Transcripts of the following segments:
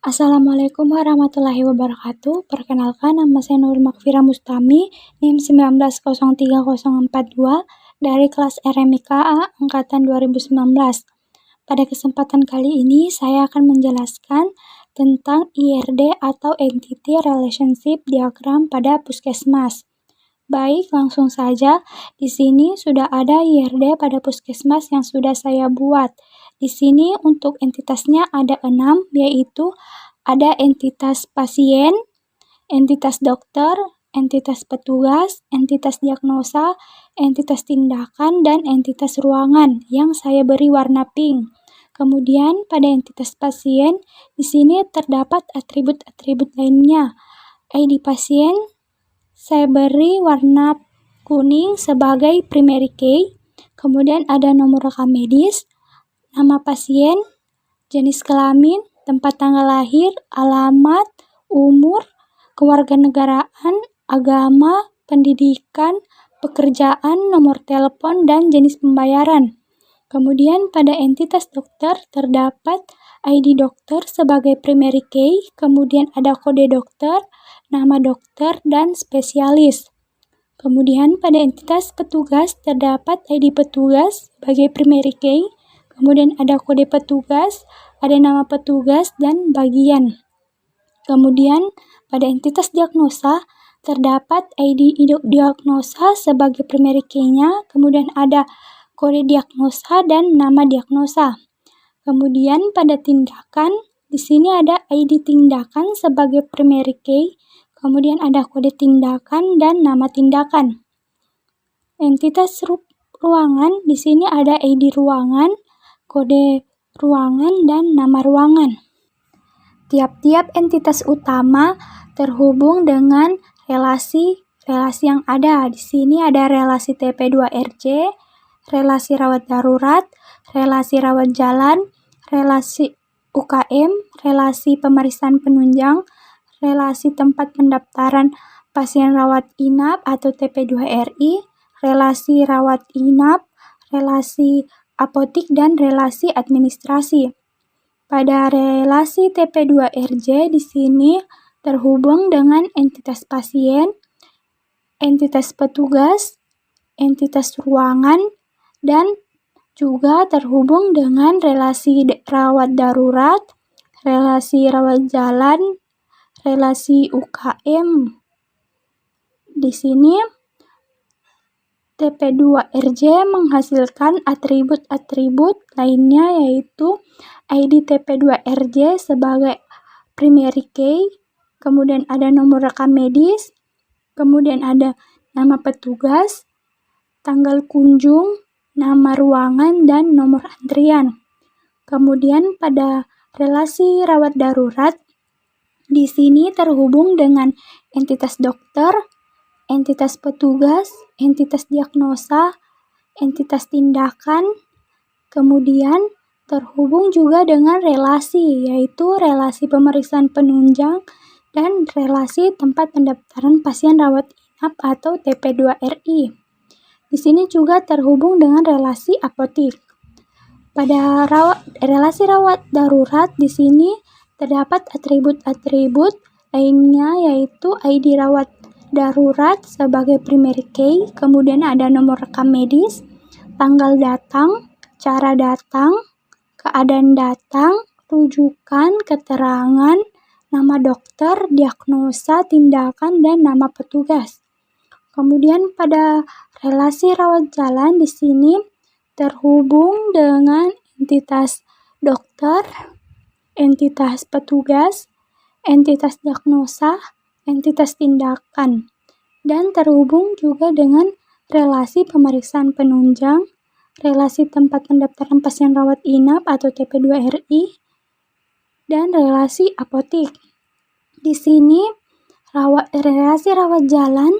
Assalamualaikum warahmatullahi wabarakatuh. Perkenalkan, nama saya Nur Makfira Mustami, NIM 1903042 dari kelas RMIKA angkatan 2019. Pada kesempatan kali ini, saya akan menjelaskan tentang IRD atau Entity Relationship Diagram pada Puskesmas. Baik, langsung saja. Di sini sudah ada IRD pada Puskesmas yang sudah saya buat. Di sini untuk entitasnya ada 6, yaitu ada entitas pasien, entitas dokter, entitas petugas, entitas diagnosa, entitas tindakan, dan entitas ruangan yang saya beri warna pink. Kemudian pada entitas pasien, di sini terdapat atribut-atribut lainnya. ID pasien saya beri warna kuning sebagai primary key. Kemudian ada nomor rekam medis, nama pasien, jenis kelamin, tempat tanggal lahir, alamat, umur, kewarganegaraan, agama, pendidikan, pekerjaan, nomor telepon, dan jenis pembayaran. Kemudian pada entitas dokter terdapat ID dokter sebagai primary key, kemudian ada kode dokter, nama dokter, dan spesialis. Kemudian pada entitas petugas terdapat ID petugas sebagai primary key, kemudian ada kode petugas, ada nama petugas, dan bagian. Kemudian pada entitas diagnosa terdapat ID diagnosa sebagai primary key-nya, kemudian ada kode diagnosa dan nama diagnosa. Kemudian pada tindakan, di sini ada ID tindakan sebagai primary key, kemudian ada kode tindakan dan nama tindakan. Entitas ruangan, di sini ada ID ruangan, kode ruangan, dan nama ruangan. Tiap-tiap entitas utama terhubung dengan relasi yang ada. Di sini ada relasi TP2RJ, relasi rawat darurat, relasi rawat jalan, relasi UKM, relasi pemeriksaan penunjang, relasi tempat pendaftaran pasien rawat inap atau TP2RI, relasi rawat inap, relasi apotik, dan relasi administrasi. Pada relasi TP2RJ di sini terhubung dengan entitas pasien, entitas petugas, entitas ruangan, dan juga terhubung dengan relasi rawat darurat, relasi rawat jalan, relasi UKM. Di sini TP2RJ menghasilkan atribut-atribut lainnya, yaitu ID TP2RJ sebagai primary key, kemudian ada nomor rekam medis, kemudian ada nama petugas, tanggal kunjung, nama ruangan, dan nomor antrian. Kemudian pada relasi rawat darurat, di sini terhubung dengan entitas dokter, entitas petugas, entitas diagnosa, entitas tindakan, kemudian terhubung juga dengan relasi, yaitu relasi pemeriksaan penunjang dan relasi tempat pendaftaran pasien rawat inap atau TP2RI. Di sini juga terhubung dengan relasi apotik. Pada relasi rawat darurat di sini terdapat atribut-atribut lainnya, yaitu ID rawat darurat sebagai primary key, kemudian ada nomor rekam medis, tanggal datang, cara datang, keadaan datang, rujukan, keterangan, nama dokter, diagnosa, tindakan, dan nama petugas. Kemudian pada relasi rawat jalan di sini terhubung dengan entitas dokter, entitas petugas, entitas diagnosa, entitas tindakan, dan terhubung juga dengan relasi pemeriksaan penunjang, relasi tempat pendaftaran pasien rawat inap atau TP2RI, dan relasi apotik. Di sini relasi rawat jalan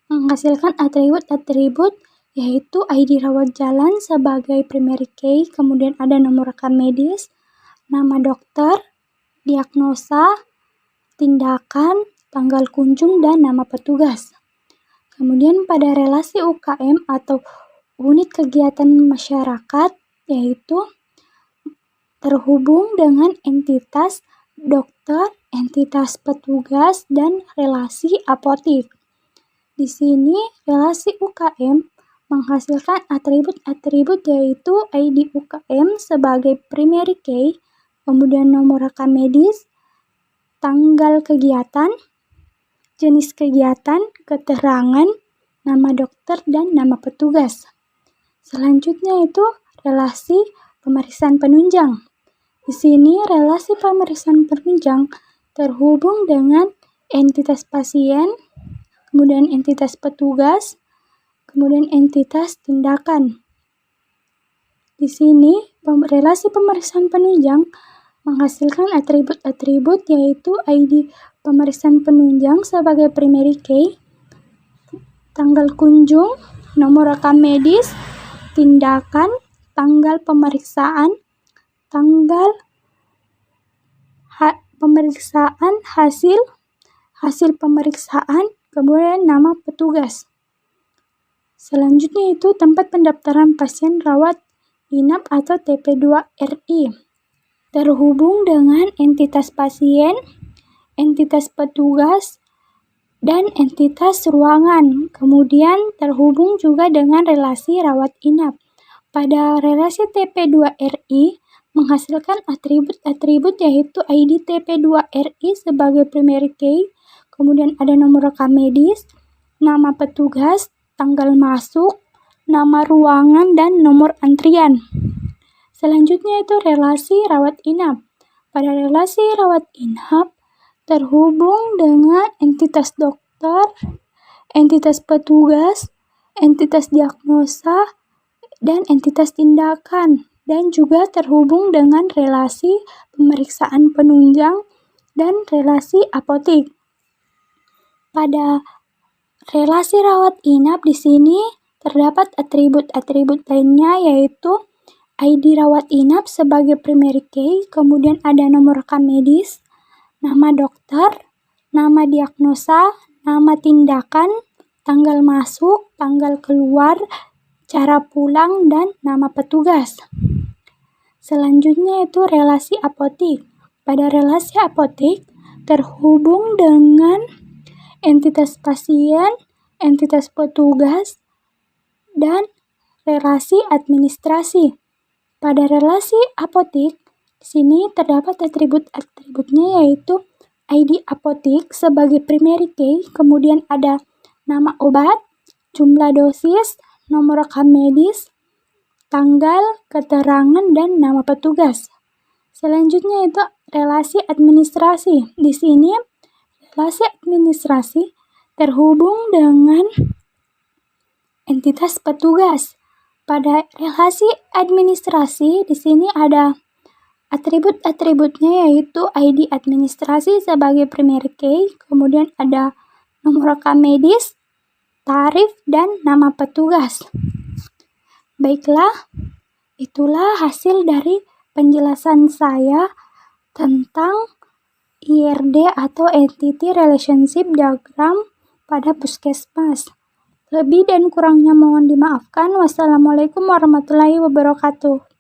menghasilkan atribut-atribut, yaitu ID rawat jalan sebagai primary key, kemudian ada nomor rekam medis, nama dokter, diagnosa, tindakan, tanggal kunjung, dan nama petugas. Kemudian pada relasi UKM atau unit kegiatan masyarakat, yaitu terhubung dengan entitas dokter, entitas petugas, dan relasi apotik. Di sini relasi UKM menghasilkan atribut-atribut yaitu ID UKM sebagai primary key, kemudian nomor rekam medis, tanggal kegiatan, jenis kegiatan, keterangan, nama dokter, dan nama petugas. Selanjutnya itu relasi pemeriksaan penunjang. Di sini relasi pemeriksaan penunjang terhubung dengan entitas pasien, kemudian entitas petugas, kemudian entitas tindakan. Di sini relasi pemeriksaan penunjang menghasilkan atribut-atribut yaitu ID pemeriksaan penunjang sebagai primary key, tanggal kunjung, nomor rekam medis, tindakan, tanggal pemeriksaan, tanggal pemeriksaan, hasil pemeriksaan, kemudian nama petugas. Selanjutnya itu tempat pendaftaran pasien rawat inap atau TP2RI. Terhubung dengan entitas pasien, entitas petugas, dan entitas ruangan. Kemudian terhubung juga dengan relasi rawat inap. Pada relasi TP2RI menghasilkan atribut-atribut yaitu ID TP2RI sebagai primary key, kemudian ada nomor rekam medis, nama petugas, tanggal masuk, nama ruangan, dan nomor antrian. Selanjutnya itu relasi rawat inap. Pada relasi rawat inap terhubung dengan entitas dokter, entitas petugas, entitas diagnosa, dan entitas tindakan, dan juga terhubung dengan relasi pemeriksaan penunjang dan relasi apotik. Pada relasi rawat inap di sini terdapat atribut-atribut lainnya yaitu ID rawat inap sebagai primary key, kemudian ada nomor rekam medis, nama dokter, nama diagnosa, nama tindakan, tanggal masuk, tanggal keluar, cara pulang, dan nama petugas. Selanjutnya itu relasi apotik. Pada relasi apotik terhubung dengan entitas pasien, entitas petugas, dan relasi administrasi. Pada relasi apotik, di sini terdapat atribut-atributnya yaitu ID apotik sebagai primary key, kemudian ada nama obat, jumlah dosis, nomor rekam medis, tanggal, keterangan, dan nama petugas. Selanjutnya itu relasi administrasi. Di sini relasi administrasi terhubung dengan entitas petugas. Pada relasi administrasi di sini ada atribut-atributnya yaitu ID administrasi sebagai primary key, kemudian ada nomor rekam medis, tarif, dan nama petugas. Baiklah, itulah hasil dari penjelasan saya tentang IRD atau Entity Relationship Diagram pada Puskesmas. Lebih dan kurangnya mohon dimaafkan. Wassalamualaikum warahmatullahi wabarakatuh.